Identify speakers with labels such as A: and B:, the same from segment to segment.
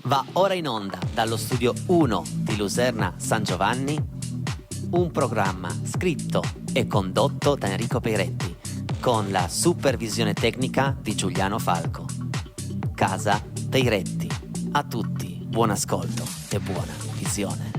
A: Va ora in onda dallo studio 1 di Luserna San Giovanni un programma scritto e condotto da Enrico Peiretti con la supervisione tecnica di Giuliano Falco. Casa Peiretti. A tutti buon ascolto e buona visione.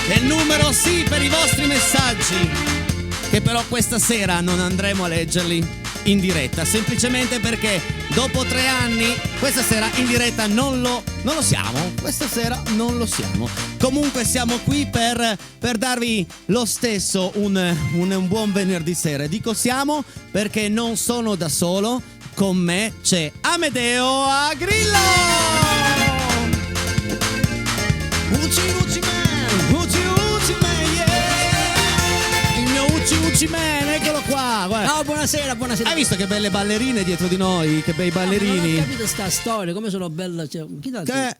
B: È il numero sì per i vostri messaggi, che però questa sera non andremo a leggerli in diretta, semplicemente perché dopo 3 anni questa sera in diretta non lo siamo. Questa sera non lo siamo. Comunque siamo qui per darvi lo stesso un buon venerdì sera. Dico siamo perché non sono da solo, con me c'è Amedeo Agrillo. Uci man, yeah! Il mio Uci man, eccolo qua, guarda.
C: No, buonasera.
B: Hai visto che belle ballerine dietro di noi? Che bei ballerini.
C: Non ho capito sta storia, come sono bella. Cioè,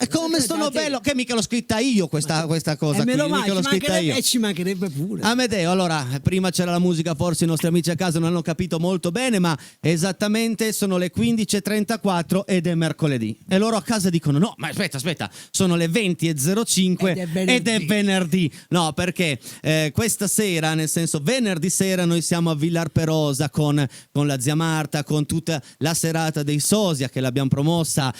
B: come sono bello, che mica l'ho scritta io questa cosa qui, mica l'ho scritta io.
C: E ci mancherebbe pure.
B: Amedeo, allora, prima c'era la musica, forse i nostri amici a casa non hanno capito molto bene, ma esattamente sono le 15:34 ed è mercoledì. E loro a casa dicono, no, ma aspetta, sono le 20:05 ed è venerdì. No, perché questa sera, nel senso venerdì sera, noi siamo a Villar Perosa con la zia Marta, con tutta la serata dei Sosia che l'abbiamo promossa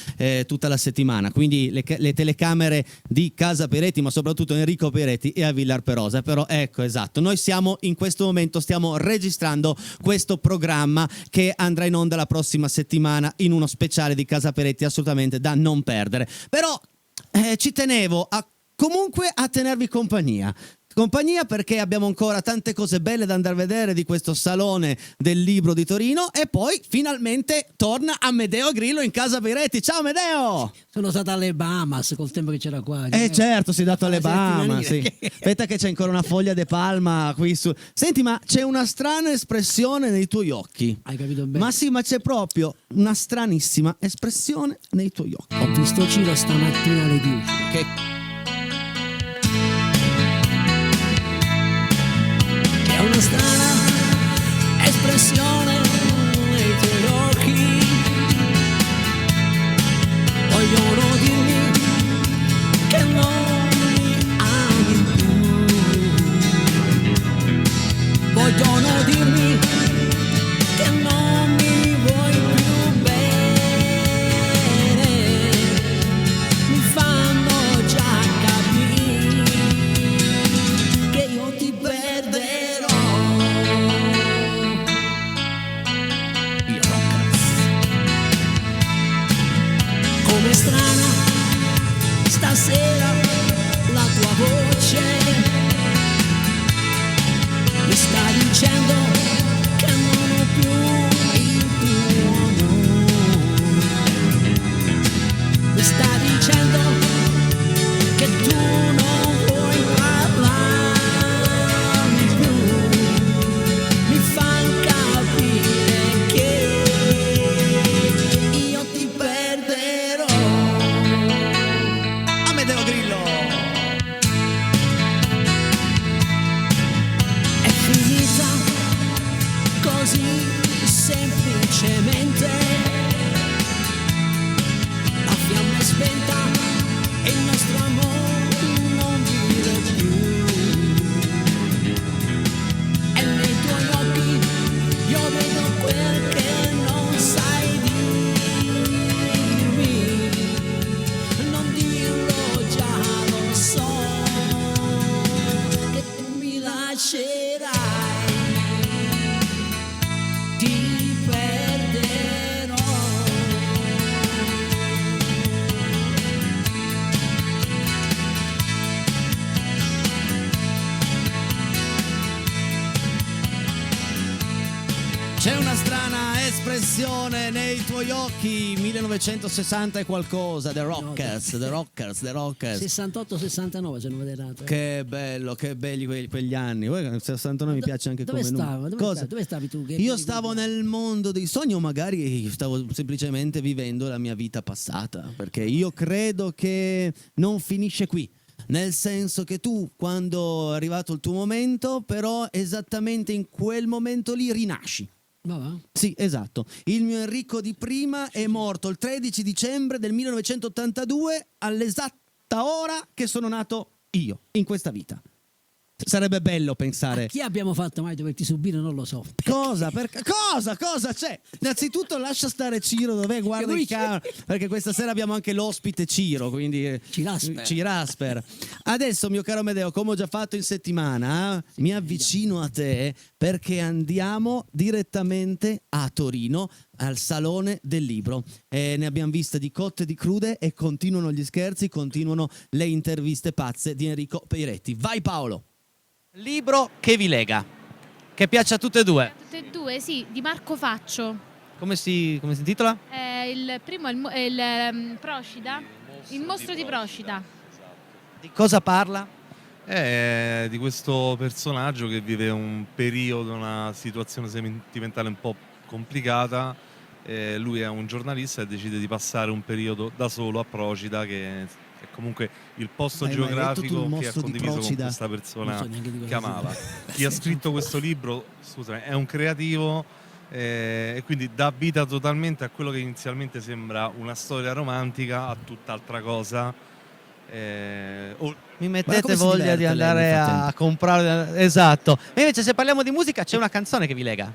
B: tutta la settimana. Quindi le telecamere di Casa Peiretti, ma soprattutto Enrico Peiretti, è a Villar Perosa. Però ecco, esatto, noi siamo in questo momento, stiamo registrando questo programma che andrà in onda la prossima settimana in uno speciale di Casa Peiretti assolutamente da non perdere. Però ci tenevo comunque a tenervi compagnia perché abbiamo ancora tante cose belle da andare a vedere di questo salone del libro di Torino, e poi finalmente torna Amedeo Agrillo in Casa Peiretti. Ciao Amedeo!
C: Sono stato alle Bahamas col tempo che c'era qua.
B: Certo, sei dato alle Bahamas, sì. Aspetta che c'è ancora una foglia de palma qui su. Senti, ma c'è una strana espressione nei tuoi occhi.
C: Hai capito bene?
B: Ma sì, ma c'è proprio una stranissima espressione nei tuoi occhi.
C: Ho visto Ciro stamattina alle 10.
B: Che
C: è una strana espressione nei tuoi occhi, vogliono dirmi che non mi ami più, vogliono dirmi che non mi vuoi più bene, mi fanno già capire che io ti perderò. spenta e il nostro amore non vive più. E nei tuoi occhi io vedo quel che non sai dirmi. Non dirlo, già lo so, che tu mi lascerai, ti perderò.
B: C'è una strana espressione nei tuoi occhi, 1960 e qualcosa, The Rockers.
C: 68-69 ci hanno vederato.
B: Che bello, che belli quegli anni. Poi 69 mi piace anche
C: Dove
B: come
C: stavo?
B: numero.
C: Dove
B: Cosa?
C: stavi? Dove stavi tu?
B: Io stavo nel mondo dei sogni, o magari stavo semplicemente vivendo la mia vita passata, perché io credo che non finisce qui. Nel senso che tu, quando è arrivato il tuo momento, però esattamente in quel momento lì rinasci.
C: Va.
B: Sì, esatto. Il mio Enrico di prima è morto il 13 dicembre del 1982 all'esatta ora che sono nato io in questa vita. Sarebbe bello pensare.
C: Chi abbiamo fatto mai doverti subire? Non lo so.
B: Cosa? Cosa c'è? Innanzitutto lascia stare Ciro, dov'è? Guarda il cavolo. Perché questa sera abbiamo anche l'ospite Ciro, quindi Cirasper. Adesso, mio caro Medeo, come ho già fatto in settimana, mi avvicino a te perché andiamo direttamente a Torino al Salone del Libro. Ne abbiamo viste di cotte e di crude e continuano gli scherzi, continuano le interviste pazze di Enrico Peiretti. Vai Paolo!
D: Libro che vi lega, che piace a tutte e due.
E: Tutte e due, sì, di Marco Faccio.
D: Come si intitola?
E: Il primo è Procida, il mostro di Procida.
D: Di cosa parla?
F: È di questo personaggio che vive un periodo, una situazione sentimentale un po' complicata. Lui è un giornalista e decide di passare un periodo da solo a Procida, che è comunque il posto geografico che ha condiviso con questa persona che amava. Chi ha scritto questo libro, scusami, è un creativo e quindi dà vita totalmente a quello che inizialmente sembra una storia romantica a tutt'altra cosa.
D: Mi mettete voglia di andare a comprare. Esatto. E invece, se parliamo di musica, c'è una canzone che vi lega.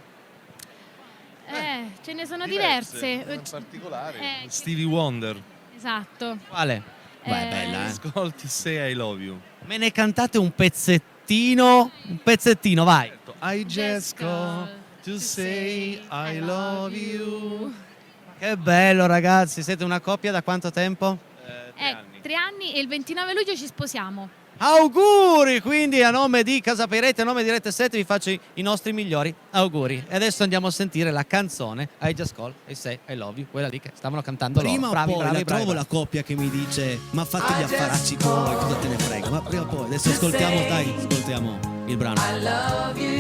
E: Ce ne sono diverse.
F: In particolare Stevie Wonder.
E: Esatto.
D: Quale?
B: Beh, bella,
F: Call to Say I Love You.
D: Me ne cantate un pezzettino, vai.
F: I just call to say I love you.
D: Che bello, ragazzi, siete una coppia da quanto tempo?
F: 3 anni.
E: 3 anni e il 29 luglio ci sposiamo.
D: Auguri! Quindi a nome di Casa Peiretti, a nome di Rete 7 vi faccio i nostri migliori auguri. E adesso andiamo a sentire la canzone I Just Call e Say I Love You, quella lì che stavano cantando
B: Prima
D: loro.
B: o poi trovo la coppia che mi dice ma fatti gli affaracci tuoi, cosa te ne frega. Ma prima o poi, adesso ascoltiamo il brano.
G: I love you.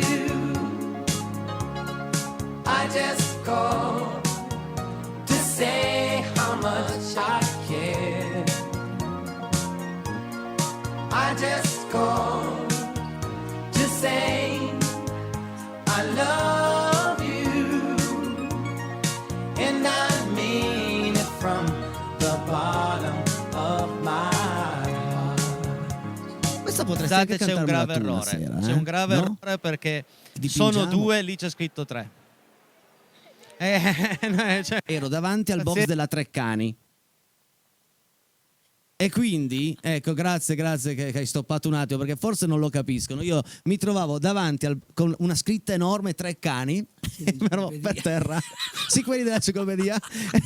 G: I just call to say how much I care. I just call to say I love you, and I mean it from the bottom of my heart.
B: Questa potresti anche
D: C'è un
B: cantarmela
D: grave
B: tu una
D: errore.
B: sera,
D: C'è un grave
B: no?
D: errore perché
B: Dipingiamo.
D: sono 2, lì c'è scritto 3.
B: Ero davanti al box della Treccani. E quindi, ecco, grazie che hai stoppato un attimo, perché forse non lo capiscono. Io mi trovavo davanti con una scritta enorme, Treccani, per terra. Sì, quelli della ciclopedia.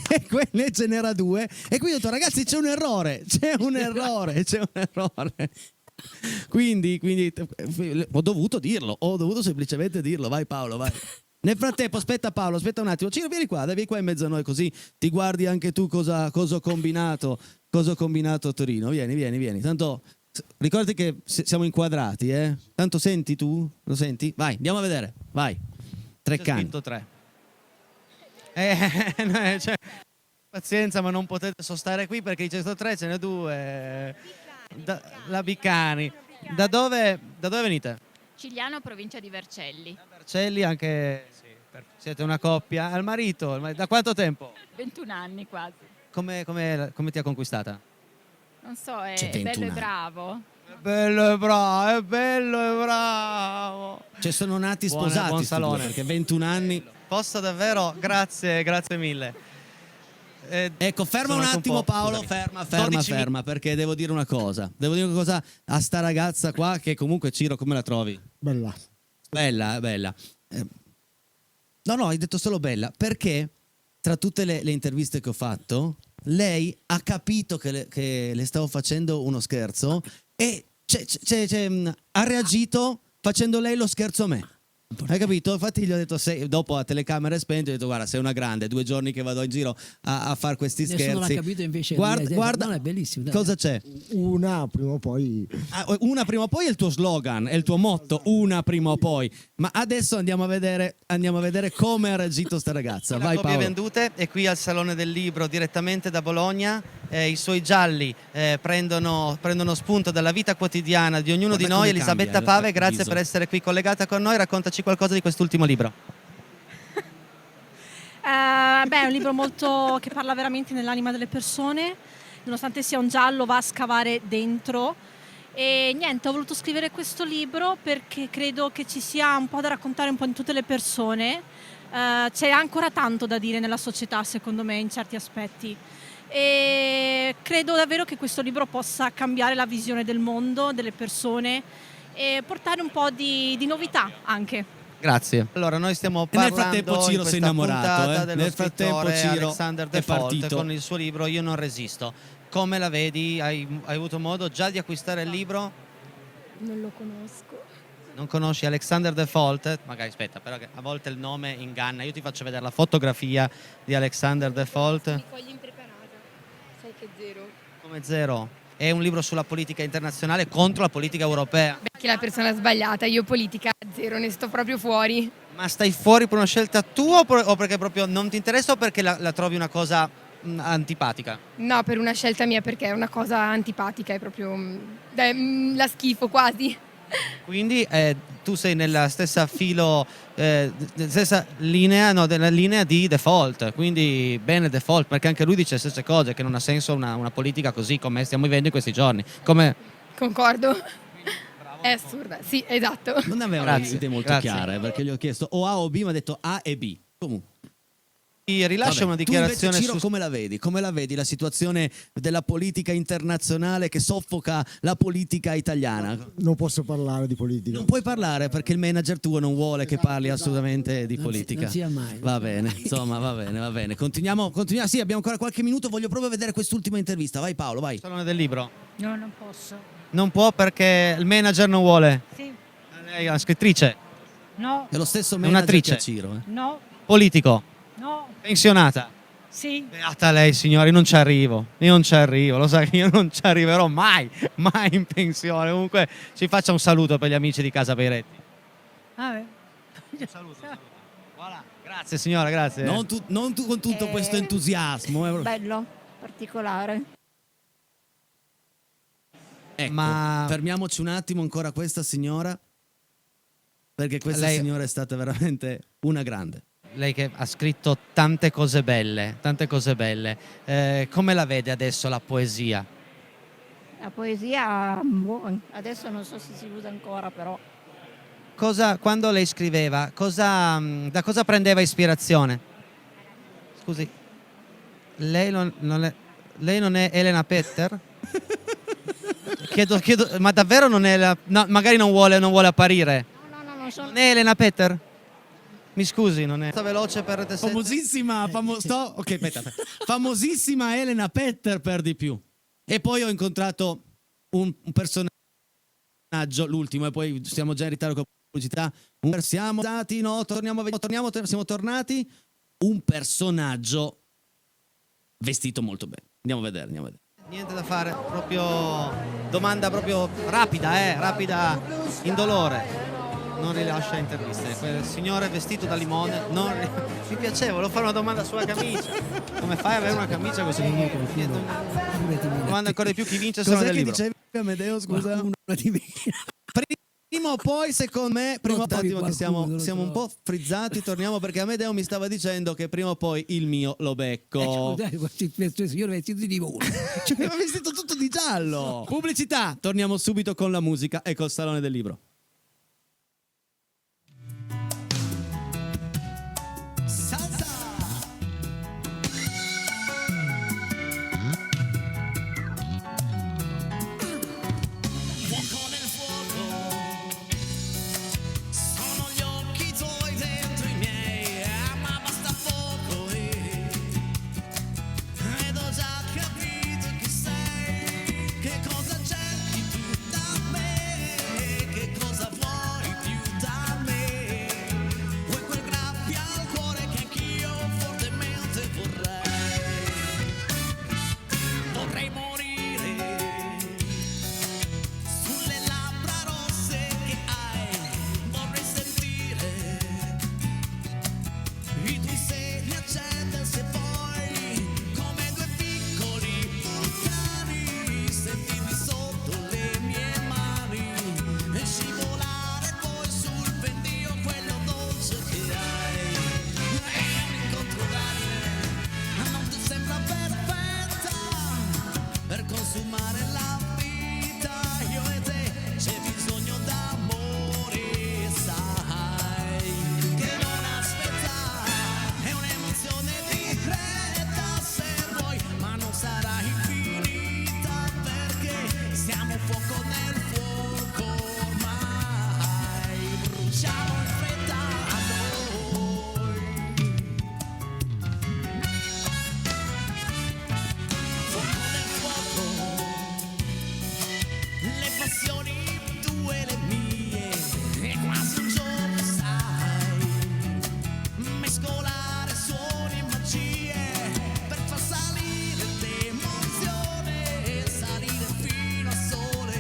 B: E quelle ce n'era 2. E quindi ho detto, ragazzi, c'è un errore. Quindi ho dovuto dirlo, ho dovuto semplicemente dirlo. Vai Paolo, vai. Nel frattempo, aspetta Paolo, aspetta un attimo. Ciro, vieni qua in mezzo a noi, così ti guardi anche tu cosa ho combinato a Torino. Vieni. Tanto ricordati che siamo inquadrati, eh? Tanto senti tu? Lo senti? Vai, andiamo a vedere. Vai. Treccani.
D: C'è scritto 3. Cioè, pazienza, ma non potete sostare qui perché c'è scritto 3, ce n'è 2. La Biccani. Da dove venite?
E: Cigliano, provincia di Vercelli.
D: Vercelli, anche siete una coppia. Al marito, da quanto tempo?
E: 21 anni quasi.
D: come ti ha conquistata?
E: Non so, è
B: C'è 21
E: bello e
B: anni.
E: bravo.
D: È bello e bravo, è bello e bravo.
B: Cioè sono nati
D: Buon
B: sposati sti due,
D: salone.
B: perché 21 anni.
D: Posso davvero? Grazie mille.
B: Ecco, ferma
D: sono
B: un
D: anche
B: attimo
D: po',
B: Paolo,
D: scusami.
B: ferma,
D: 12.000.
B: ferma, perché devo dire una cosa. Devo dire una cosa a sta ragazza qua che comunque Ciro come la trovi?
H: Bella.
B: Bella, bella. No, hai detto solo bella, perché tra tutte le interviste che ho fatto, lei ha capito che le stavo facendo uno scherzo e ha reagito facendo lei lo scherzo a me. Hai capito? Infatti gli ho detto, dopo a telecamere spente, ho detto guarda, sei una grande, 2 giorni che vado in giro a fare questi
H: Nessuno
B: scherzi.
H: l'ha capito invece.
B: Guarda,
H: No, è bellissimo. dai.
B: cosa c'è?
H: Una prima o poi.
B: Una prima o poi è il tuo slogan, è il tuo motto, una prima o poi. Ma adesso andiamo a vedere come ha reagito sta ragazza.
D: La
B: Vai
D: copie
B: Paolo.
D: vendute è qui al Salone del Libro direttamente da Bologna. I suoi gialli prendono spunto dalla vita quotidiana di ognuno
B: Guarda
D: di noi.
B: come
D: Elisabetta
B: cambia
D: Pave,
B: il
D: grazie
B: viso.
D: per essere qui collegata con noi. Raccontaci qualcosa di quest'ultimo libro.
I: È un libro molto che parla veramente nell'anima delle persone, nonostante sia un giallo va a scavare dentro e niente, ho voluto scrivere questo libro perché credo che ci sia un po' da raccontare un po' in tutte le persone. C'è ancora tanto da dire nella società, secondo me, in certi aspetti, e credo davvero che questo libro possa cambiare la visione del mondo, delle persone e portare un po' di novità anche.
D: Grazie. Allora, noi stiamo
B: E nel
D: parlando
B: frattempo Ciro
D: in
B: si è
D: questa
B: innamorato,
D: puntata dello
B: Nel frattempo
D: scrittore
B: Ciro
D: Alexander
B: è
D: Default
B: partito.
D: con il suo libro Io non resisto. Come la vedi? Hai avuto modo già di acquistare il libro?
I: Non lo conosco.
D: Non conosci Alexander Default? Magari aspetta, però che a volte il nome inganna. Io ti faccio vedere la fotografia di Alexander Default.
I: Cogli impreparata, sai che zero.
D: Come zero. È un libro sulla politica internazionale contro la politica europea.
J: Che è la persona sbagliata, io politica zero, ne sto proprio fuori.
D: Ma stai fuori per una scelta tua o perché proprio non ti interessa o perché la trovi una cosa antipatica?
J: No, per una scelta mia, perché è una cosa antipatica, è proprio la schifo quasi.
D: Quindi tu sei nella stessa stessa linea, no, della linea di Default, quindi bene Default, perché anche lui dice le stesse cose, che non ha senso una politica così come stiamo vivendo in questi giorni. Come...
J: Concordo. È assurda, sì, esatto.
B: Non aveva
D: Grazie,
B: le idee molto
D: grazie.
B: chiare, perché gli ho chiesto o A o B, mi ha detto A e B. Comunque.
D: Rilascia
B: Vabbè,
D: una
B: tu invece,
D: dichiarazione
B: Ciro, come la vedi? Come la vedi la situazione della politica internazionale che soffoca la politica italiana?
H: Non posso parlare di politica.
B: Non puoi parlare perché il manager tuo non vuole che parli assolutamente di
H: Non
B: politica.
H: sia mai.
B: Va bene, insomma, va bene. Continuiamo. Sì, abbiamo ancora qualche minuto, voglio proprio vedere quest'ultima intervista. Vai Paolo, vai.
D: Salone del Libro.
I: No, non posso.
D: Non può perché il manager non vuole.
I: Sì.
D: Lei è una scrittrice,
I: No,
B: È lo stesso
D: È
B: manager
D: un'attrice.
B: che Ciro.
I: no,
D: politico,
I: no,
D: pensionata.
I: sì.
D: Beata lei, signori, non ci arrivo. Io non ci arrivo, lo sa che io non ci arriverò mai in pensione. Comunque ci faccia un saluto per gli amici di Casa Peiretti.
I: Vabbè.
D: Saluto. Voilà. Grazie signora, grazie.
B: Non tu con tutto questo entusiasmo.
I: Bello, particolare.
B: Ecco,
D: Ma-
B: fermiamoci un attimo ancora questa signora, perché questa
D: Lei-
B: signora è stata veramente una grande.
D: Lei che ha scritto tante cose belle, come la vede adesso la poesia?
I: La poesia, adesso non so se si usa ancora, però.
D: Quando lei scriveva, da cosa prendeva ispirazione? Scusi, lei non è Elena Petter? Chiedo, ma davvero non è no, magari non vuole apparire.
I: No, non sono.
D: Non è Elena Petter? Mi scusi, non è. Sta veloce per Rete 7.
B: Famosissima Elena Petter per di più. E poi ho incontrato un personaggio, l'ultimo, e poi stiamo già in ritardo con la pubblicità. Siamo stati, no, siamo tornati. Un personaggio vestito molto bene. Andiamo a vedere.
D: Niente da fare, proprio domanda proprio rapida, indolore. Non rilascia interviste. Quel signore vestito da limone, mi piaceva, volevo fare una domanda sulla camicia. Come fai ad avere una camicia così? Domanda ancora di più chi vince il Salone
B: Cos'è
D: del
B: che
D: Libro.
B: dicevi, Amedeo, scusa?
H: Una di me.
B: Prima o poi, secondo me, prima un
K: trovi
B: attimo che
K: qualcuno, lo
B: siamo un
K: trovo.
B: po' frizzati, torniamo perché Amedeo mi stava dicendo che prima o poi il mio lo becco.
K: Scusate, questo signore vestito di divore.
B: Aveva vestito tutto di giallo. Pubblicità, torniamo subito con la musica e col Salone del Libro.
C: Fuoco nel fuoco, sono gli occhi tuoi dentro i miei, ma basta poco ed ho già capito chi sei, che cosa cerchi tu da me, che cosa vuoi più da me, vuoi quel grappio al cuore che anch'io fortemente vorrei morire sulle labbra rosse che hai, vorrei sentire i tuoi seni accendersi e poi come due piccoli vulcani sentirmi sotto le mie mani e scivolare poi sul pendio quello dolce che hai. È un incontro d'anime, la notte sembra perfetta per consumare la vita, io e te c'è bisogno d'amore, sai che non aspetta, è un'emozione diretta se vuoi, ma non sarà infinita perché siamo fuoco nel fuoco ormai, bruciamo in fretta a noi. Fuoco nel fuoco, le passioni tue e le mie, e quasi un giorno sai, mescolare suoni e magie per far salire l'emozione e salire fino al sole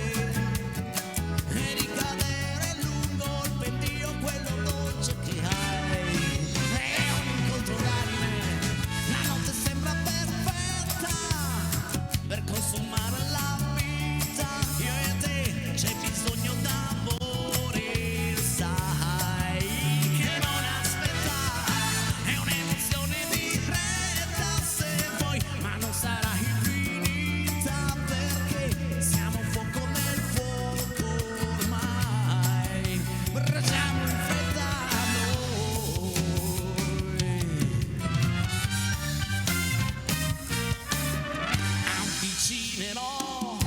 C: e ricadere lungo il pendio quello dolce che hai. È un incontro d'anime, la notte sembra perfetta per consumare la vita, io e te c'è bisogno d'amore, sai che non aspetta, è un'emozione diretta se vuoi, ma non sarà infinita perché siamo fuoco nel fuoco ormai, bruciamo in fretta a noi. Avvicinerò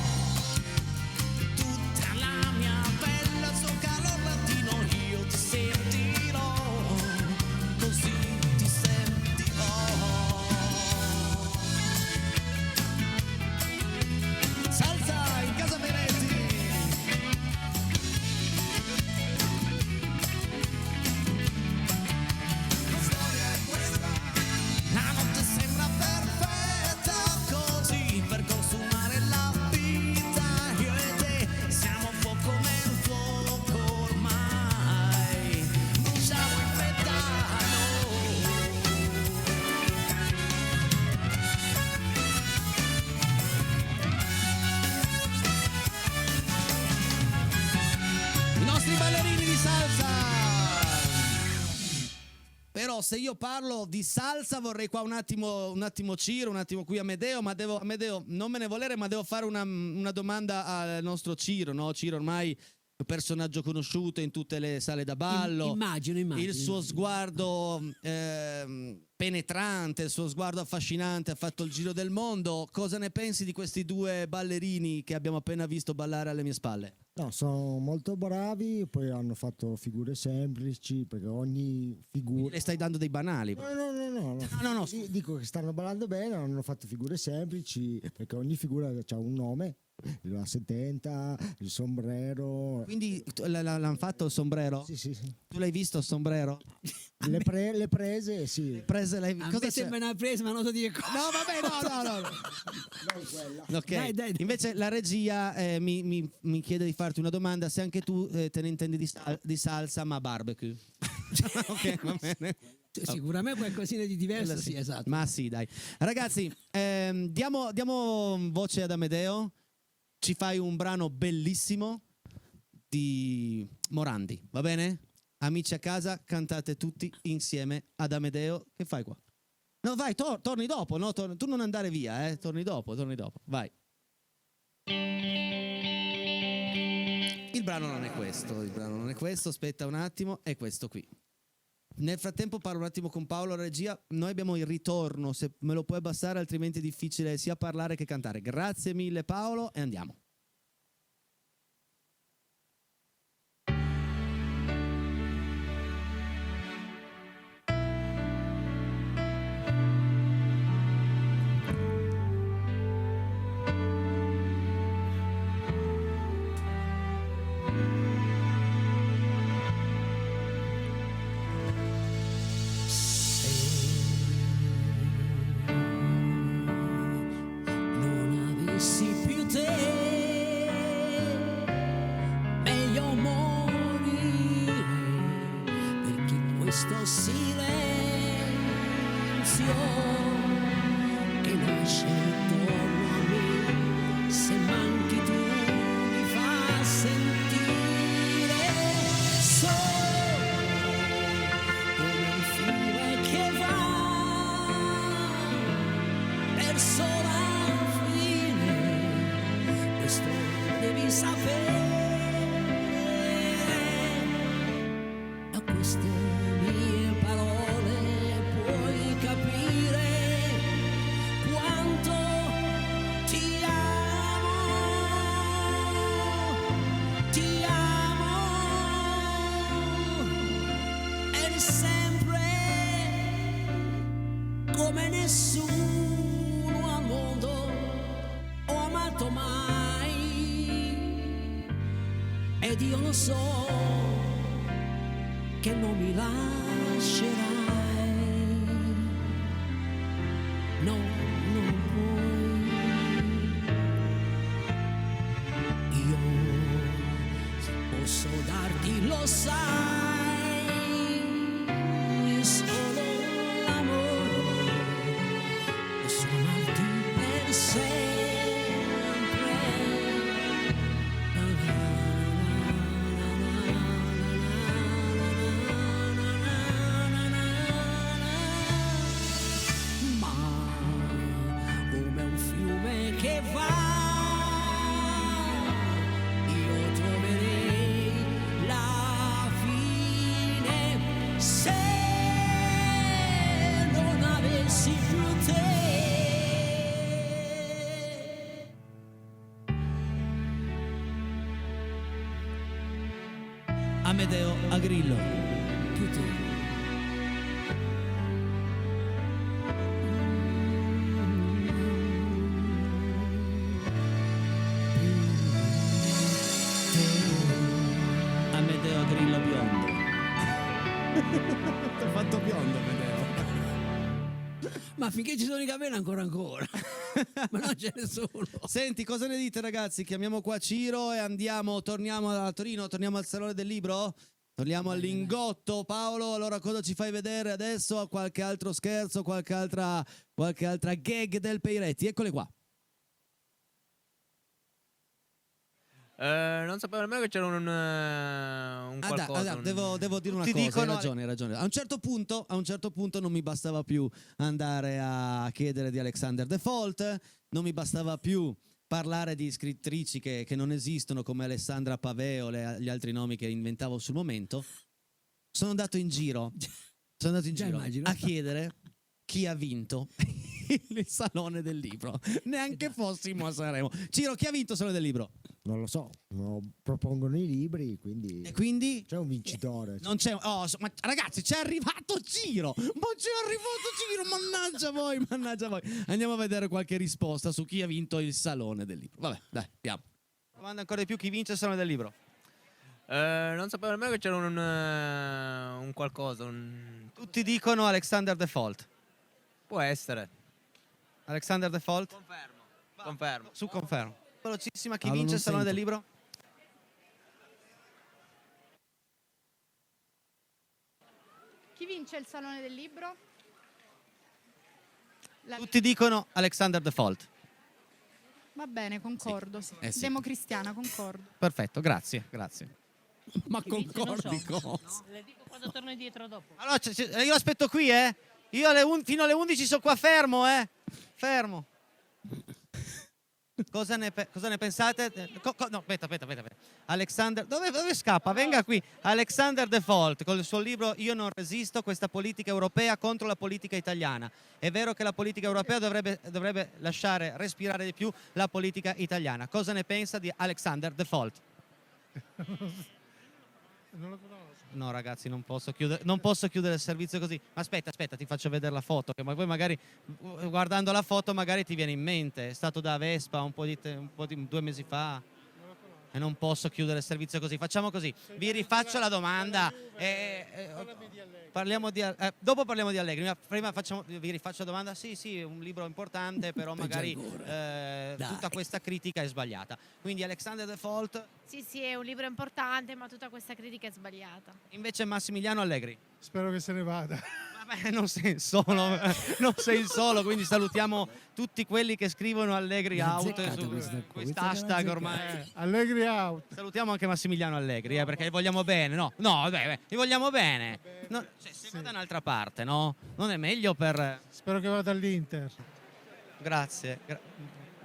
C: tutta la mia pelle al suo calor latino, io ti sentirò, così ti sentirò. Salsa in casa Peretti. La storia è questa, la notte sembra perfetta così per consumare la vita, io e te siamo fuoco nel fuoco ormai, bruciamo in fretta a noi.
B: I nostri ballerini di salsa. Però se io parlo di salsa vorrei qua un attimo Ciro, un attimo qui Amedeo, ma Amedeo non me ne volere, ma devo fare una domanda al nostro Ciro, no? Ciro ormai è un personaggio conosciuto in tutte le sale da ballo.
K: Immagino.
B: Il suo sguardo penetrante, il suo sguardo affascinante ha fatto il giro del mondo. Cosa ne pensi di questi due ballerini che abbiamo appena visto ballare alle mie spalle?
H: No, sono molto bravi, poi hanno fatto figure semplici, perché ogni figura...
B: Le stai dando dei banali.
H: No. Dico che stanno ballando bene, hanno fatto figure semplici, perché ogni figura ha un nome, la setenta, il sombrero.
B: Quindi l'hanno fatto il sombrero?
H: Sì.
B: Tu l'hai visto il sombrero?
H: Le prese, sì.
B: Le prese,
K: A me sembra una presa, ma non so dire cosa.
B: No, vabbè, no.
H: Non quella.
B: Ok.
K: Dai.
B: Invece la regia mi chiede di farti una domanda, se anche tu te ne intendi di salsa ma barbecue. Ok, va bene.
K: Sicuramente qualcosina di diverso, sì, esatto.
B: Ma sì, dai. Ragazzi, diamo voce ad Amedeo. Ci fai un brano bellissimo. di Morandi, va bene? Amici a casa, cantate tutti insieme ad Amedeo. Che fai qua? No, vai, torni dopo, no? Tu non andare via, torni dopo, vai. Il brano non è questo, aspetta un attimo, è questo qui. Nel frattempo parlo un attimo con Paolo, regia, noi abbiamo il ritorno, se me lo puoi abbassare altrimenti è difficile sia parlare che cantare. Grazie mille Paolo e andiamo.
C: Non avessi più te, meglio morire, perché questo silenzio che nasce intorno a me, se manchi tu mi fa sentire solo come un fiume che va verso la fine, questo devi sapere. Da queste mie parole puoi capire quanto ti amo, e sempre come nessuno al mondo ho amato mai, ed io lo so che non mi lascerai, no, non puoi. Io posso darti, lo sai, solo l'amore, posso amarti per sempre. Ma come un fiume che va, io troverei la fine se non avessi più te.
B: Amedeo Agrillo.
C: Più te.
B: Amedeo Agrillo biondo. Ti ho fatto biondo Amedeo.
K: Ma finché ci sono i capelli ancora. Ma non ce ne sono.
B: Senti, cosa ne dite ragazzi? Chiamiamo qua Ciro e torniamo a Torino, torniamo al Salone del Libro? Torniamo al Lingotto. Paolo, allora cosa ci fai vedere adesso? Qualche altro scherzo, qualche altra gag del Peiretti? Eccole qua.
L: Non sapevo nemmeno che c'era un qualcosa.
B: Devo dire una
L: Ti
B: cosa,
L: dicono-
B: hai ragione. A un certo punto non mi bastava più andare a chiedere di Alexander Default, non mi bastava più parlare di scrittrici che non esistono come Alessandra Pavè o gli altri nomi che inventavo sul momento. Sono andato in giro
K: immagino.
B: a chiedere chi ha vinto il Salone del Libro. Neanche fossimo a Sanremo. Ciro, chi ha vinto il Salone del Libro?
H: Non lo so, no, propongono i libri, quindi...
B: E quindi?
H: C'è un vincitore.
B: Non c'è... ma ragazzi, c'è arrivato Ciro! Ma c'è arrivato Ciro! Mannaggia voi! Andiamo a vedere qualche risposta su chi ha vinto il Salone del Libro. Vabbè, dai, andiamo.
D: Domanda ancora di più, chi vince il Salone del Libro?
L: Non sapevo nemmeno che c'era un qualcosa.
D: Tutti dicono Alexander Default.
L: Può essere.
D: Alexander Default?
L: Confermo.
D: Su confermo. Velocissima, chi
B: Paolo,
D: vince il
B: non
D: Salone
B: sento.
D: del Libro?
E: Chi vince il Salone del Libro?
D: Tutti dicono Alexander Default.
E: Va bene, concordo. Sì.
B: Sì.
E: Democristiana, concordo.
B: Perfetto, grazie. Ma
M: Inizio, non
B: concordi
M: so.
B: cosa?
M: Le dico quando torno indietro dopo.
D: Allora, io aspetto qui, eh. Io fino alle 11 sono qua fermo, Fermo. Cosa ne pensate? No, aspetta. Alexander, dove scappa? Venga qui. Alexander Default, con il suo libro Io non resisto, questa politica europea contro la politica italiana. È vero che la politica europea dovrebbe lasciare respirare di più la politica italiana. Cosa ne pensa di Alexander Default?
N: Non lo conosco.
D: No ragazzi, non posso chiudere il servizio così. Ma aspetta, ti faccio vedere la foto, che poi magari guardando la foto magari ti viene in mente. È stato da Vespa un po' di 2 mesi fa. E non posso chiudere il servizio così. Facciamo così, vi rifaccio la domanda. Dopo parliamo di Allegri. Prima vi rifaccio la domanda. Sì, è un libro importante, però magari tutta questa critica è sbagliata. Quindi Alexander Default.
E: Sì, è un libro importante, ma tutta questa critica è sbagliata.
D: Invece Massimiliano Allegri.
N: Spero che se ne vada.
D: Vabbè, non sei il solo, quindi salutiamo tutti quelli che scrivono Allegri out su questo hashtag ormai.
N: Allegri out.
D: Salutiamo anche Massimiliano Allegri, perché gli vogliamo bene, no? No, gli vogliamo bene. No, se va da un'altra parte, no? Non è meglio per...
N: Spero che vada all'Inter.
D: Grazie.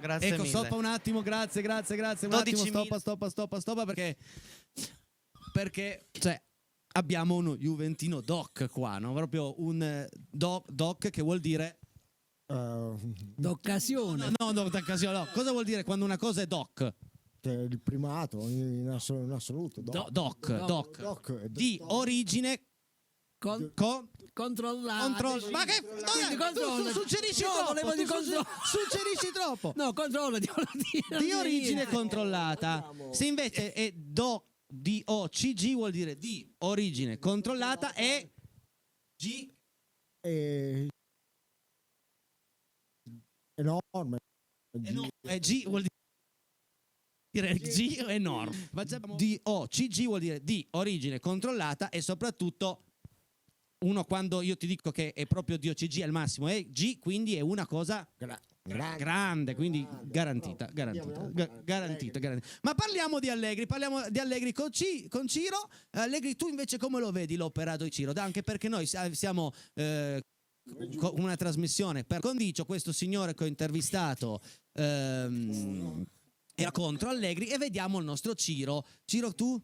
D: Grazie
B: ecco,
D: mille.
B: stoppa un attimo, grazie. Un attimo,
D: 12.000.
B: stoppa perché cioè, abbiamo uno juventino doc qua, no? Proprio un doc che vuol dire...
K: D'occasione.
B: No, d'occasione, no. Cosa vuol dire quando una cosa è doc?
H: Che è il primato in assoluto.
B: Doc. Di origine...
K: Controllata.
B: Ma che tu suggerisci troppo.
K: No, controlla
B: di origine controllata. Se invece è DOCG vuol dire di origine controllata e G
H: enorme.
B: E G vuol dire G è enorme. DOCG vuol dire di origine controllata e soprattutto uno, quando io ti dico che è proprio DOCG al massimo, è G, quindi è una cosa grande, quindi garantita. Ma parliamo di Allegri con Ciro. Allegri, tu invece come lo vedi l'operato di Ciro? Anche perché noi siamo una trasmissione per condicio, questo signore che ho intervistato era contro Allegri e vediamo il nostro Ciro. Ciro, tu?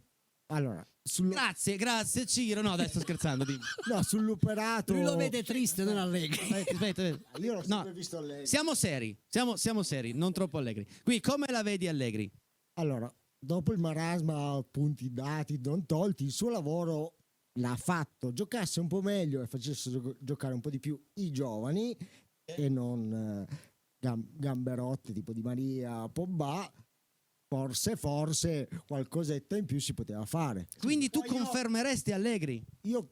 H: Allora,
B: grazie Ciro. No, dai, sto scherzando. Dimmi.
H: No, sull'operato.
K: Lui lo vede triste, non Allegri.
B: Aspetta.
H: Io l'ho sempre visto Allegri.
B: Siamo seri, non troppo Allegri. Qui come la vedi Allegri?
H: Allora, dopo il marasma, punti dati, non tolti, il suo lavoro l'ha fatto. Giocasse un po' meglio e facesse giocare un po' di più i giovani e non gamberotte tipo Di Maria, Pogba. Forse qualcosetta in più si poteva fare.
B: Quindi tu confermeresti Allegri?
H: Io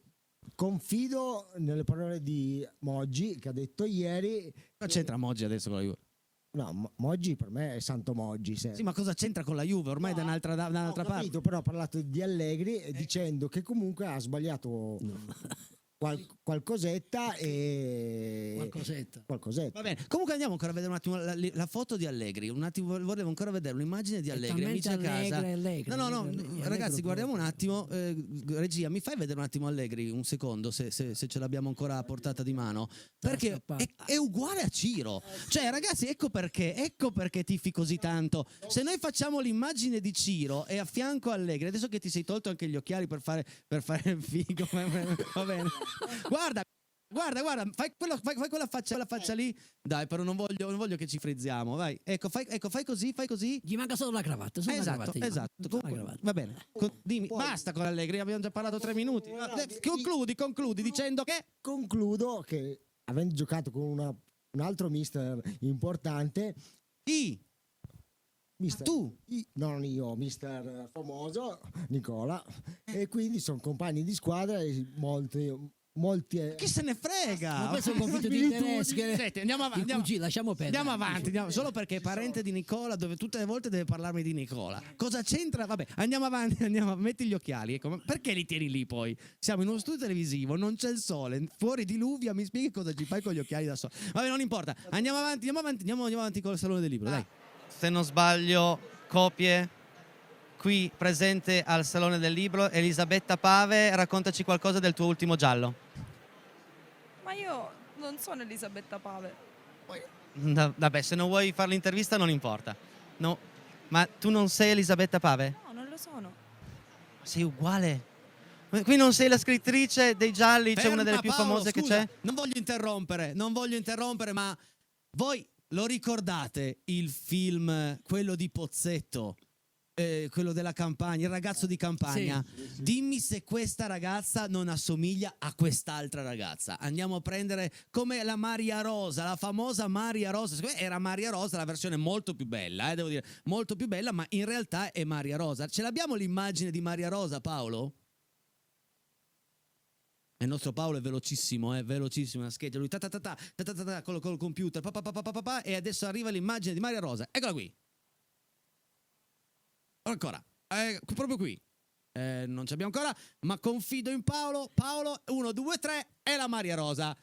H: confido nelle parole di Moggi che ha detto ieri.
B: Cosa c'entra Moggi adesso con la Juve?
H: No, Moggi per me è Santo Moggi.
B: Sì, ma cosa c'entra con la Juve? Ormai da un'altra parte.
H: Però ha parlato di Allegri dicendo che comunque ha sbagliato qualcosetta e qualcosetta.
B: Va bene. Comunque andiamo ancora a vedere un attimo la foto di Allegri. Un attimo, volevo ancora vedere un'immagine di Allegri, amici a casa. No, ragazzi, guardiamo un attimo. Regia, mi fai vedere un attimo Allegri un secondo, se ce l'abbiamo ancora a portata di mano? Perché è uguale a Ciro. Cioè, ragazzi, ecco perché tifi così tanto. Se noi facciamo l'immagine di Ciro e a fianco Allegri, adesso che ti sei tolto anche gli occhiali per fare il figo, va bene. Guarda, fai quella faccia lì. Dai, però non voglio che ci frizziamo, vai. Ecco, fai così. Gli
K: manca solo la cravatta.
B: Esatto. Va bene. Dimmi, basta con Allegri, abbiamo già parlato 3 minuti. Concludi dicendo che...
H: Concludo che, avendo giocato con un altro mister importante...
B: Chi?
H: Tu? Non io, mister famoso, Nicola. E quindi sono compagni di squadra e molti
B: chi se ne frega?
K: Ma questo è un conflitto di interessi.
B: Senti, andiamo avanti.
K: Lasciamo perdere.
B: Andiamo avanti, solo perché è parente di Nicola, dove tutte le volte deve parlarmi di Nicola. Cosa c'entra? Vabbè, andiamo avanti, metti gli occhiali. Ecco. Perché li tieni lì poi? Siamo in uno studio televisivo, non c'è il sole, fuori diluvia, mi spieghi cosa ci fai con gli occhiali da sole? Vabbè, non importa. Andiamo avanti con il Salone del Libro, dai.
D: se non sbaglio, copie qui presente al Salone del Libro. Elisabetta Pave, raccontaci qualcosa del tuo ultimo giallo.
O: Ma io non sono Elisabetta Pave.
D: Vabbè, se non vuoi fare l'intervista non importa. No, ma tu non sei Elisabetta Pave?
O: No, non lo sono.
D: Sei uguale. Qui non sei la scrittrice dei gialli, c'è una delle
B: Ferma,
D: più
B: Paolo,
D: famose che
B: scusa,
D: c'è?
B: non voglio interrompere, ma voi lo ricordate il film, quello di Pozzetto? Quello della campagna, il ragazzo di campagna.
K: Sì.
B: Dimmi se questa ragazza non assomiglia a quest'altra ragazza. Andiamo a prendere come la Maria Rosa, la famosa Maria Rosa. Secondo me era Maria Rosa, la versione molto più bella, devo dire, molto più bella, ma in realtà è Maria Rosa. Ce l'abbiamo l'immagine di Maria Rosa, Paolo? Il nostro Paolo è velocissimo, una scheggia. Lui col computer, e adesso arriva l'immagine di Maria Rosa. Eccola qui. Ancora, proprio qui. Non ci abbiamo ancora, ma confido in Paolo. Paolo, 1, 2, 3, è la Maria Rosa.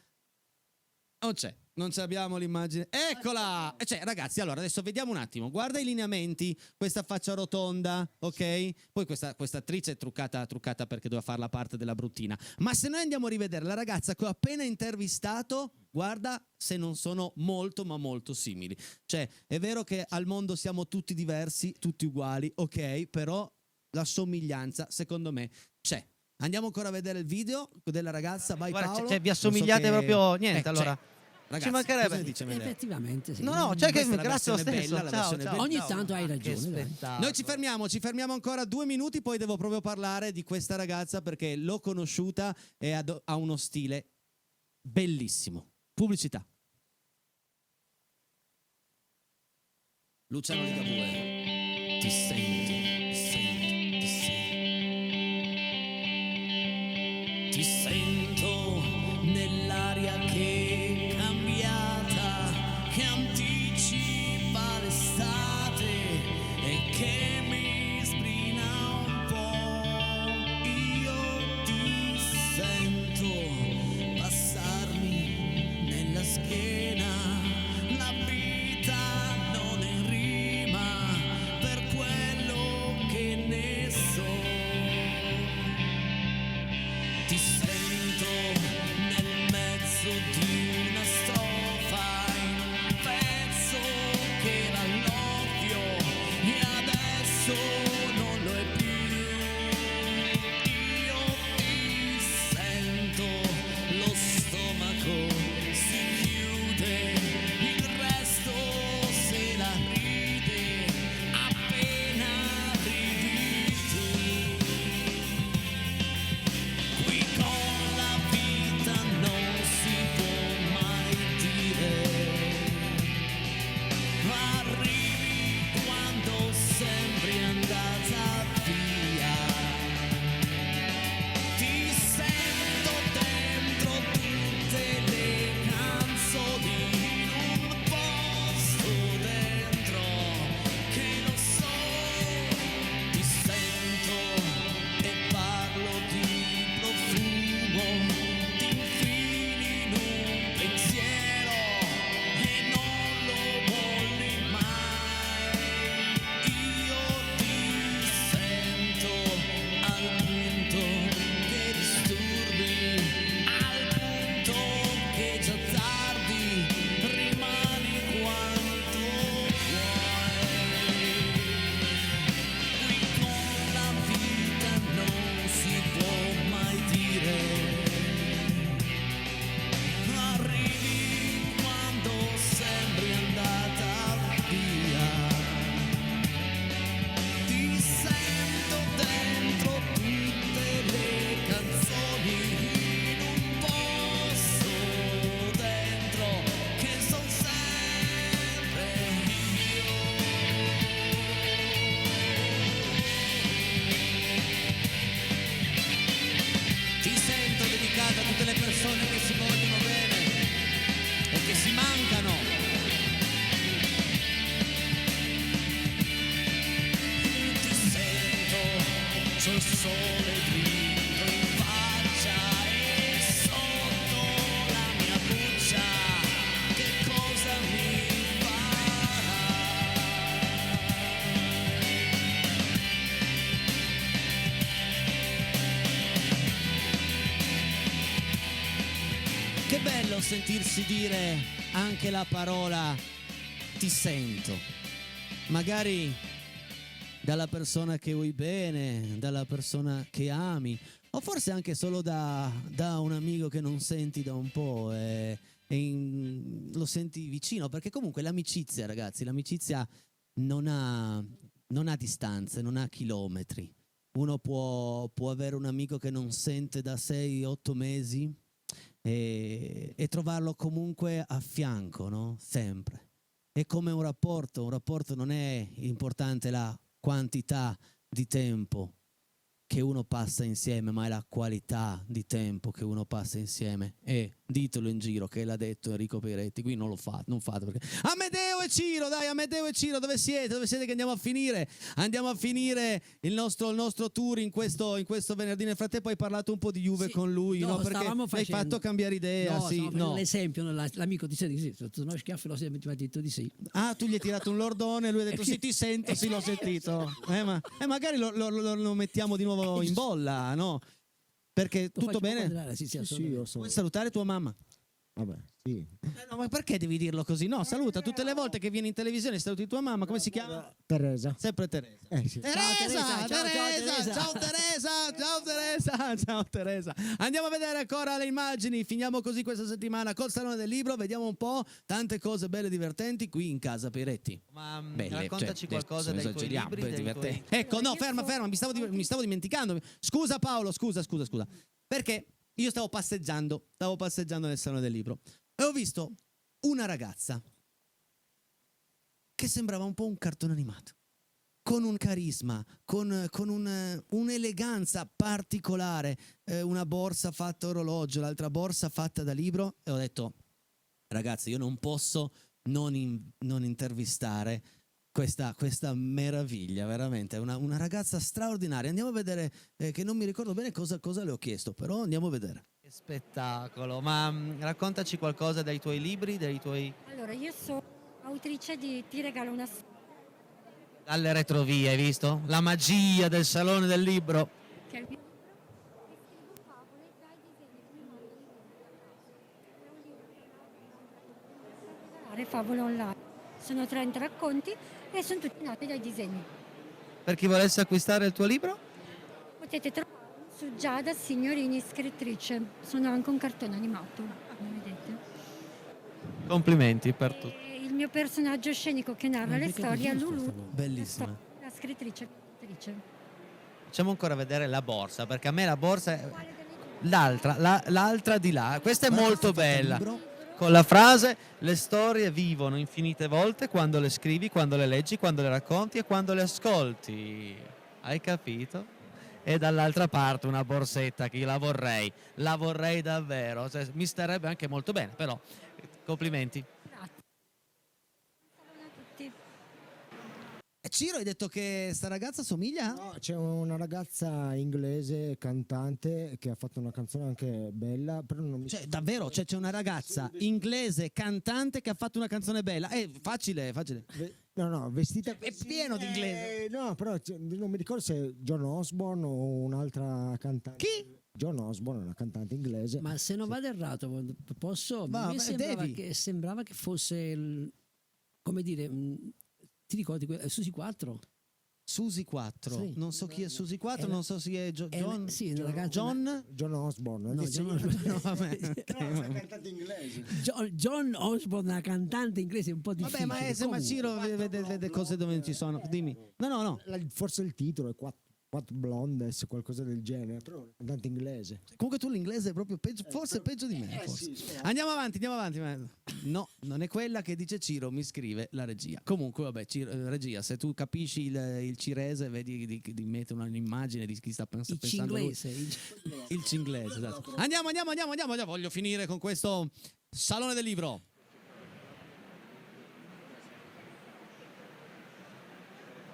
B: Non c'è, non ci abbiamo l'immagine. Eccola! Cioè, ragazzi, allora adesso vediamo un attimo. Guarda i lineamenti, questa faccia rotonda, ok? Poi questa attrice è truccata perché doveva fare la parte della bruttina. Ma se noi andiamo a rivedere la ragazza che ho appena intervistato, guarda se non sono molto ma molto simili. Cioè, è vero che al mondo siamo tutti diversi, tutti uguali, ok? Però la somiglianza, secondo me, c'è. Andiamo ancora a vedere il video della ragazza, vai
D: Guarda,
B: Paolo.
D: cioè, vi assomigliate proprio niente, allora.
B: Ragazzi,
D: ci mancherebbe.
B: cosa ne dice Medea?
K: Effettivamente sì.
D: No, cioè che
B: Questa è la
D: grazie lo
B: versione
D: stesso.
B: bella, la
D: Ciao,
B: versione
D: ciao,
B: bella.
K: Ogni
D: ciao.
K: tanto hai ragione. dai.
B: Noi ci fermiamo ancora 2 minuti, poi devo proprio parlare di questa ragazza perché l'ho conosciuta e ha uno stile bellissimo. Pubblicità. Luciano Ligabue, ti sento, ti sento nell'aria che è cambiata, che anticipa l'estate e che mi sbrina un po'. Io ti sento passarmi nella schiena, la vita non è rima per quello che ne so. Ti sento nel mezzo di una strofa, in un pezzo che era l'ovvio e adesso non lo è più. Io ti sento, lo stomaco si chiude, il resto se la ride appena arrivi tu. Qui con la vita non si può mai dire arrivi quando sembri andata via. Ti sento dentro tutte le canzoni, in un posto dentro che lo so. Ti sento e parlo di profumo, ti infili in un pensiero e non lo molli mai. Io ti sento al punto che disturbi, al punto che già tardi, rimani quanto vuoi. Qui con la vita non si può mai dire arrivi quando sembri andata via. Ti sento dentro tutte le canzoni, in un posto dentro che son sempre io. Ti sento dedicata a tutte le persone che si vogliono bene o che si mancano. Ti sento, c'ho il sole dritto in faccia e sotto la mia buccia che cosa mi fa? bello sentirsi dire anche la parola ti sento. Magari dalla persona che vuoi bene, dalla persona che ami, o forse anche solo da un amico che non senti da un po' lo senti vicino, perché comunque l'amicizia, ragazzi, l'amicizia non ha distanze, non ha chilometri. Uno può avere un amico che non sente da 6-8 mesi e trovarlo comunque a fianco, no? Sempre. È come un rapporto non è importante la quantità di tempo che uno passa insieme, ma è la qualità di tempo che uno passa insieme. E ditelo in giro che l'ha detto Enrico Peretti, qui non lo fate, non fate, perché Amedeo e Ciro, dai, Amedeo e Ciro, dove siete? Dove siete che andiamo a finire? Andiamo a finire il nostro tour in questo venerdì. Nel frattempo hai parlato un po' di Juve con lui, no? Perché
K: stavamo
B: hai fatto cambiare idea,
K: no,
B: sì, no.
K: L'esempio, l'amico ti sente sì, sotto uno schiaffo mi ha detto di sì.
B: Ah, tu gli hai tirato un lordone e lui ha detto sì, ti sento, sì, l'ho sentito. Magari lo mettiamo di nuovo in bolla, no? Perché tutto bene?
H: Sì, io so.
B: Vuoi salutare tua mamma?
H: Vabbè, sì.
B: No, ma perché devi dirlo così? No, saluta tutte le volte che vieni in televisione, saluti tua mamma, come si chiama?
H: Teresa.
B: Sempre Teresa.
H: Sì.
B: Teresa, ciao Teresa. Andiamo a vedere ancora le immagini, finiamo così questa settimana col Salone del Libro, vediamo un po' tante cose belle e divertenti qui in casa Peretti.
D: Ma
B: belle,
D: raccontaci qualcosa dei tuoi libri, dei tuoi...
B: Ecco, no, ferma, mi stavo dimenticando. Scusa Paolo, scusa. Perché io stavo passeggiando nel Salone del Libro e ho visto una ragazza che sembrava un po' un cartone animato, con un carisma, con un'eleganza particolare, una borsa fatta orologio, l'altra borsa fatta da libro, e ho detto, ragazzi, io non posso non intervistare questa meraviglia, veramente, una ragazza straordinaria. Andiamo a vedere, che non mi ricordo bene cosa le ho chiesto, però andiamo a vedere.
D: Che spettacolo, ma raccontaci qualcosa dei tuoi libri, dei tuoi...
P: Allora, io sono autrice di Ti regalo una
D: Dalle retrovie, hai visto? La magia del Salone del Libro.
P: che è il mio favole online. Sono 30 racconti e sono tutti nati dai disegni.
D: Per chi volesse acquistare il tuo libro?
P: Potete trovare su Giada Signorini, scrittrice. Sono anche un cartone animato, come vedete.
D: Complimenti per tutto.
P: E il mio personaggio scenico che narra le storie è Lulu,
B: Bellissima.
P: la scrittrice.
D: Facciamo ancora vedere la borsa, perché a me la borsa è l'altra di là. Questa è molto bella. Con la frase: le storie vivono infinite volte quando le scrivi, quando le leggi, quando le racconti e quando le ascolti. Hai capito? E dall'altra parte una borsetta che io la vorrei davvero. Cioè, mi starebbe anche molto bene, però complimenti.
B: Ciro, hai detto che sta ragazza somiglia?
H: No, c'è una ragazza inglese cantante che ha fatto una canzone anche bella, però non mi...
B: Cioè, davvero? Cioè, c'è una ragazza inglese cantante che ha fatto una canzone bella? Facile.
H: No, vestita...
B: È pieno di inglese.
H: No, però non mi ricordo se è John Osborne o un'altra cantante.
B: Chi?
H: John Osborne è una cantante inglese.
K: Ma se non vado errato, posso? A me sembrava che fosse, come dire... Ti ricordi Susi 4?
B: Susi 4,
K: sì.
B: Non so chi è Susi 4, non so se è John.
K: Sì,
H: John Osborne.
K: No, John Osborne.
H: No, una cantante inglese.
K: John Osborne, una cantante inglese, un po' difficile.
B: Vabbè, ma sembra Ciro vede cose dove non ci sono. Dimmi. No.
H: Forse il titolo è Quattro Blondes, qualcosa del genere, però è cantante inglese.
B: Comunque tu l'inglese è proprio peggio, forse peggio di me. Forse.
H: Sì,
B: Andiamo avanti. No, non è quella che dice Ciro, mi scrive la regia. Comunque, vabbè, regia, se tu capisci il cirese, vedi di mettere un'immagine di chi sta pensando. Il cinglese, esatto. Andiamo. Voglio finire con questo Salone del Libro.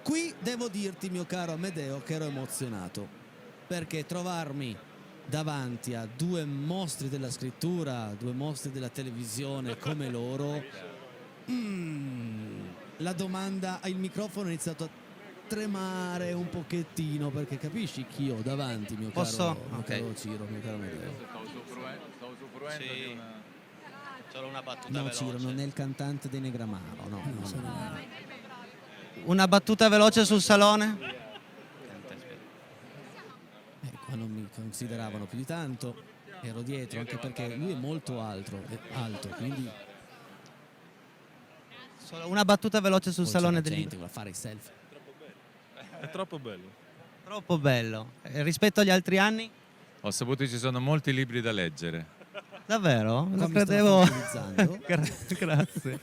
B: Qui devo dirti, mio caro Amedeo, che ero emozionato, perché trovarmi davanti a due mostri della scrittura, due mostri della televisione come loro, la domanda, il microfono è iniziato a tremare un pochettino, perché capisci chi ho davanti, mio caro Ciro, mio caro Amedeo.
F: Sto usufruendo di una...
D: Solo una battuta
B: No,
D: veloce.
B: Ciro, non è il cantante dei Negramaro, no.
D: Una battuta veloce sul salone?
B: Qua non mi consideravano più di tanto, ero dietro, anche perché lui è molto alto, quindi
D: Solo una battuta veloce sul
B: poi
D: salone
B: c'era
D: del
B: gente
D: libro.
B: che va a fare i selfie.
Q: È troppo bello.
D: Troppo bello. Rispetto agli altri anni?
R: Ho saputo che ci sono molti libri da leggere.
D: Davvero?
B: Qua
D: Lo
B: mi sto
D: credevo.
B: tranquillizzando.
D: Grazie.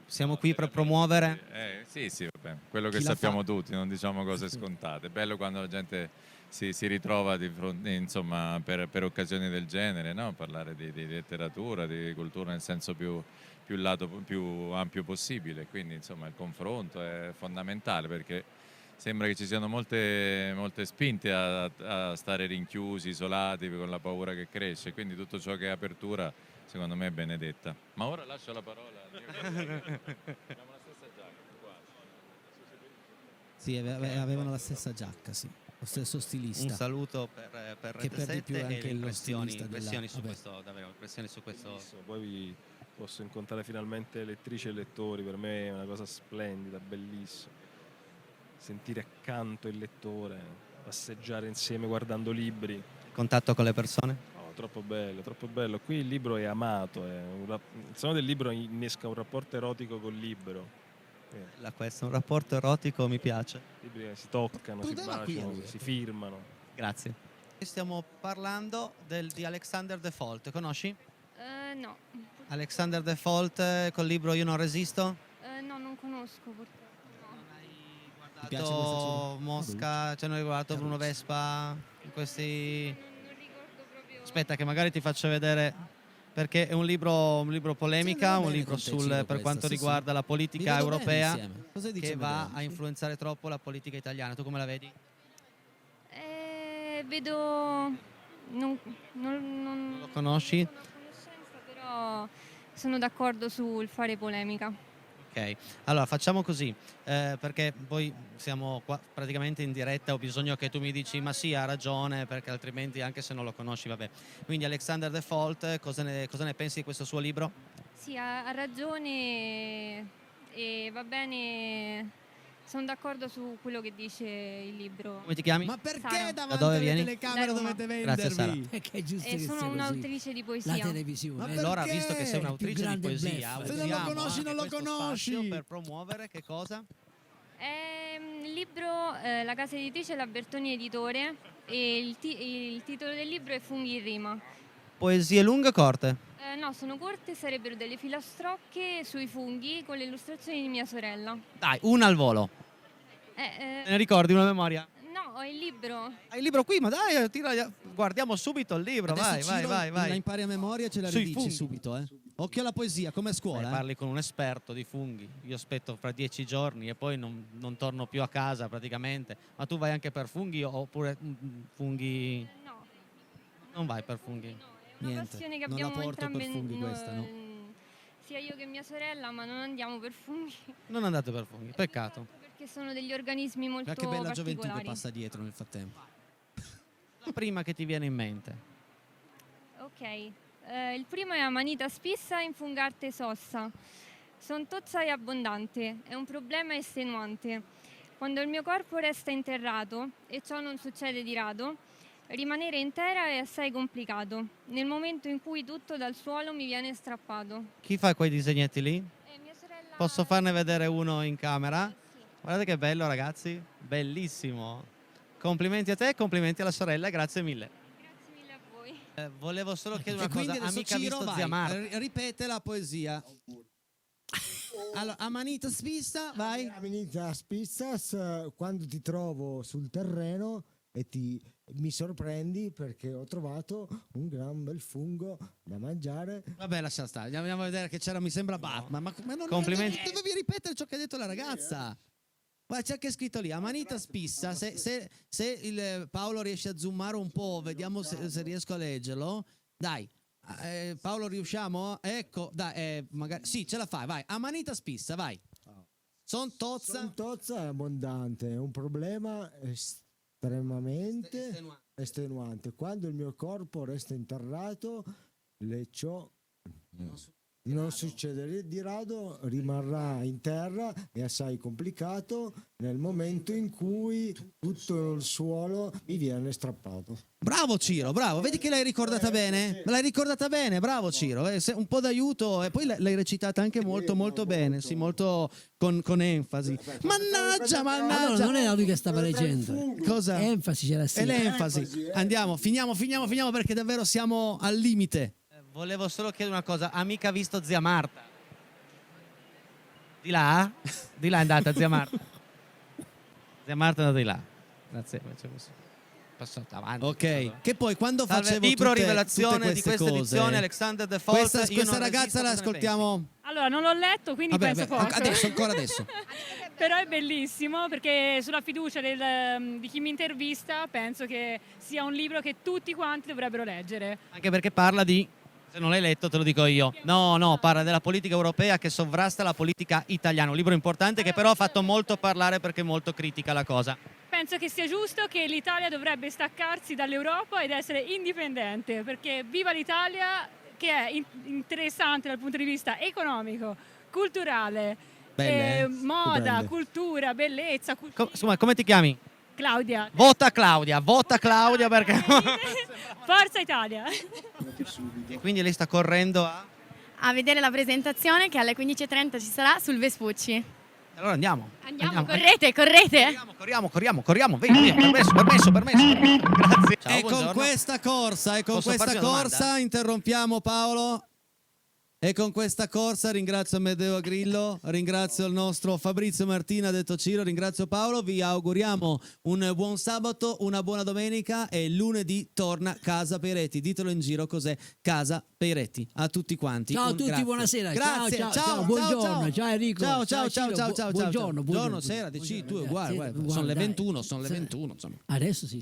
D: Siamo qui per promuovere.
R: Sì, vabbè, quello che
D: Chi la
R: sappiamo
D: fa?
R: tutti, non diciamo cose scontate. È bello quando la gente si ritrova di fronte, insomma, per occasioni del genere, no? Parlare di letteratura, di cultura nel senso più ampio possibile. Quindi, insomma, il confronto è fondamentale perché sembra che ci siano molte spinte a stare rinchiusi, isolati, con la paura che cresce. Quindi tutto ciò che è apertura, secondo me, è benedetta. Ma ora lascio la parola al mio collega. Abbiamo la stessa giacca, quasi.
B: Sì, avevano la stessa giacca, sì, lo stesso stilista.
D: Un saluto per
B: che
D: Rete
B: per di più è
D: 7
B: anche
D: e le
B: lo
D: impressioni,
B: stilista
D: impressioni su
B: vabbè.
D: questo, davvero, impressioni su questo.
Q: Bellissimo. Poi posso incontrare finalmente lettrici e lettori, per me è una cosa splendida, bellissima. Sentire accanto il lettore, passeggiare insieme guardando libri.
D: Contatto con le persone?
Q: Oh, troppo bello, troppo bello. Qui il libro è amato, il salone del libro innesca un rapporto erotico col libro.
D: Questo è un rapporto erotico, mi piace.
Q: I libri si toccano, si baciano, si firmano.
D: Grazie. Stiamo parlando di Alexander Default, conosci?
J: No.
D: Alexander Default col libro Io non resisto?
J: No, non conosco purtroppo.
B: Ti piace questa
D: Guardato
B: cena?
D: Mosca, cioè non hai guardato Bruno Vespa, questi... Aspetta che magari ti faccio vedere, perché è un libro polemica, un libro per quanto riguarda la politica europea che va a influenzare troppo la politica italiana. Tu come la vedi?
J: Vedo... Non
D: Lo conosci?
J: però sono d'accordo sul fare polemica.
D: Ok, allora facciamo così, perché poi siamo qua praticamente in diretta, ho bisogno che tu mi dici ma sì, ha ragione, perché altrimenti anche se non lo conosci vabbè. Quindi Alexander Default, cosa ne pensi di questo suo libro?
J: Sì, ha ragione e va bene, sono d'accordo su quello che dice il libro.
D: Come ti chiami?
B: Ma perché
J: Sara.
B: davanti
D: dove
B: alle
D: vieni?
B: telecamere
J: Da Roma.
B: dovete
D: Grazie, Sara.
B: vendervi?
K: Che è giusto che sia
J: sono
K: così.
J: un'autrice di poesia.
K: La televisione.
B: Ma
D: Allora,
B: perché?
D: visto che sei
K: Più
D: un'autrice di
K: grande
D: poesia,
K: bluff.
B: Se non lo
D: usiamo
B: conosci,
D: anche
B: non lo
D: questo
B: conosci.
D: spazio per promuovere che cosa?
J: Il libro, la casa editrice è la Bertoni Editore e il titolo del libro è Funghi in rima.
D: Poesie lunghe o corte?
J: No, sono corte, sarebbero delle filastrocche sui funghi con le illustrazioni di mia sorella.
D: Dai, una al volo. Te ne ricordi una memoria?
J: No, ho il libro.
D: Hai il libro qui, ma dai, guardiamo subito il libro,
B: Adesso
D: vai,
B: Ciro
D: vai.
B: la impari a memoria e ce la
D: Sui
B: ridici
D: funghi.
B: subito, eh. Occhio alla poesia, come a scuola.
D: Parli con un esperto di funghi. Io aspetto fra 10 giorni e poi non torno più a casa praticamente. Ma tu vai anche per funghi oppure funghi?
J: No.
D: Non vai per funghi?
J: È una
B: Niente,
J: passione che
B: non la
J: abbiamo
B: porto
J: entrambe
B: per funghi questa, no?
J: sia io che mia sorella, ma non andiamo per funghi
D: Non andate per funghi, peccato.
J: perché sono degli organismi molto
B: Ma che bella gioventù che
J: particolari.
B: passa dietro nel frattempo.
D: La prima che ti viene in mente.
J: Ok, il primo è Amanita spissa in fungarte sossa. Son tozza e abbondante, è un problema estenuante. Quando il mio corpo resta interrato, e ciò non succede di rado, rimanere intera è assai complicato, nel momento in cui tutto dal suolo mi viene strappato.
D: Chi fa quei disegnetti lì?
J: Mia sorella...
D: Posso farne vedere uno in camera? Guardate che bello, ragazzi, bellissimo. Complimenti a te, complimenti alla sorella, grazie mille.
J: Grazie mille a voi.
D: Volevo solo chiedere
B: E
D: una
B: quindi
D: cosa,
B: adesso
D: amica
B: Ciro,
D: visto
B: vai,
D: zia Marta.
B: ripete la poesia. Allora, Amanita spissa, vai.
H: Amanita spissa, quando ti trovo sul terreno e mi sorprendi perché ho trovato un gran bel fungo da mangiare.
B: Vabbè, lascia stare. Andiamo a vedere che c'era, mi sembra Batman. Ma non
D: Complimenti.
B: dovevi ripetere ciò che ha detto la ragazza. Guarda, c'è anche scritto lì, Amanita spissa. Se Paolo riesce a zoomare un po', vediamo se riesco a leggerlo. Dai. Paolo, riusciamo? Ecco, dai, magari sì, ce la fai, vai. Amanita spissa, vai. Son tozza
H: è abbondante, è un problema estremamente estenuante. Quando il mio corpo resta interrato, le ciò Non succede di rado, rimarrà in terra, è assai complicato nel momento in cui tutto il suolo mi viene strappato.
B: Bravo Ciro, bravo, vedi che l'hai ricordata bene? Me l'hai ricordata bene, bravo Ciro, un po' d'aiuto e poi l'hai recitata anche molto molto bene, sì, molto con enfasi. Mannaggia,
K: No, non era lui che stava leggendo.
B: Cosa?
K: Enfasi c'era
B: E
K: sempre.
B: l'enfasi. Andiamo, finiamo perché davvero siamo al limite.
D: Volevo solo chiedere una cosa, ha mica visto zia Marta? Di là? Di là è andata zia Marta. Zia Marta è andata di là. Grazie. Passata avanti.
B: Ok, che poi quando
D: Salve,
B: facevo
D: libro
B: tutte
D: rivelazione di
B: queste
D: questa
B: cose,
D: edizione, Alexander the False.
B: questa ragazza la ascoltiamo.
I: Allora, non l'ho letto, quindi penso poco.
B: Ancora adesso.
I: Però è bellissimo perché sulla fiducia di chi mi intervista penso che sia un libro che tutti quanti dovrebbero leggere.
D: Anche perché parla di, se non l'hai letto te lo dico io, no, parla della politica europea che sovrasta la politica italiana, un libro importante che però ha fatto molto parlare perché è molto critica la cosa.
I: Penso che sia giusto che l'Italia dovrebbe staccarsi dall'Europa ed essere indipendente, perché viva l'Italia, che è interessante dal punto di vista economico, culturale, moda,
D: Belle.
I: cultura, bellezza.
D: Come ti chiami?
I: Claudia.
D: Vota Claudia perché...
I: Forza Italia.
D: E quindi lei sta correndo
S: a vedere la presentazione che alle 15:30 ci sarà sul Vespucci.
D: Allora andiamo.
S: Correte.
D: Corriamo, via, permesso. Grazie. Ciao,
B: E con
D: buongiorno.
B: questa corsa,
D: Posso farti una domanda?
B: interrompiamo Paolo. E con questa corsa ringrazio Amedeo Grillo, ringrazio il nostro Fabrizio Martina, detto Ciro, ringrazio Paolo, vi auguriamo un buon sabato, una buona domenica e lunedì torna Casa Peretti. Ditelo in giro cos'è Casa Peretti. A tutti quanti.
K: Ciao a tutti,
B: grazie.
K: buonasera.
B: Grazie,
K: Ciao, buongiorno. Ciao Enrico.
B: Ciao.
K: Ciro, Buongiorno.
B: Buongiorno, sera, dici tu, guarda, sono le 21, insomma.
K: Adesso sì.